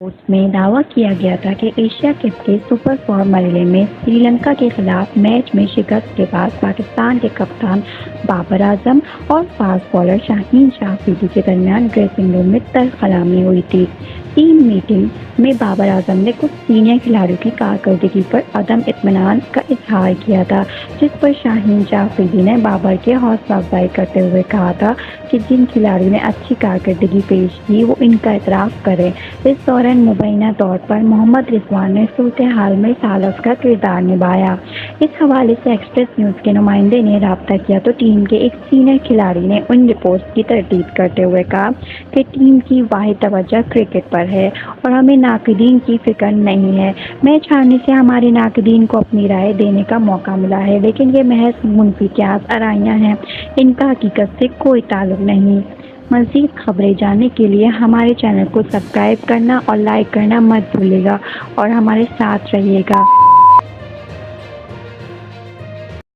اس میں دعویٰ کیا گیا تھا کہ ایشیا کپ کے سپر 4 مرحلے میں سری لنکا کے خلاف میچ میں شکست کے بعد پاکستان کے کپتان بابر اعظم اور فاسٹ بالر شاہین شاہ آفریدی کے درمیان ڈریسنگ روم میں تلخ کلامی ہوئی تھی۔ ٹیم میٹنگ میں بابر اعظم نے کچھ سینئر کھلاڑیوں کی کارکردگی پر عدم اطمینان کا اظہار کیا تھا، جس پر شاہین شاہ آفریدی نے بابر کی حوصلہ افزائی کرتے ہوئے کہا تھا کہ جن کھلاڑیوں نے اچھی کارکردگی پیش کی وہ ان کا اعتراف کریں۔ اس دوران مبینہ طور پر محمد رضوان نے صورتحال میں ثالث کا کردار نبھایا۔ اس حوالے سے ایکسپریس نیوز کے نمائندے نے رابطہ کیا تو ٹیم کے ایک سینئر کھلاڑی نے ان رپورٹس کی تردید کرتے ہوئے کہا کہ ٹیم کی واحد توجہ کرکٹ پر ہے اور ہمیں ناقدین کی فکر نہیں ہے۔ میچ ہارنے سے ہمارے ناقدین کو اپنی رائے دینے کا موقع ملا ہے، لیکن یہ محض منفی قیاس آرائیاں ہیں، ان کا حقیقت سے کوئی تعلق نہیں۔ مزید خبریں جاننے کے لیے ہمارے چینل کو سبسکرائب کرنا اور لائک کرنا مت بھولیے گا اور ہمارے ساتھ رہیے گا۔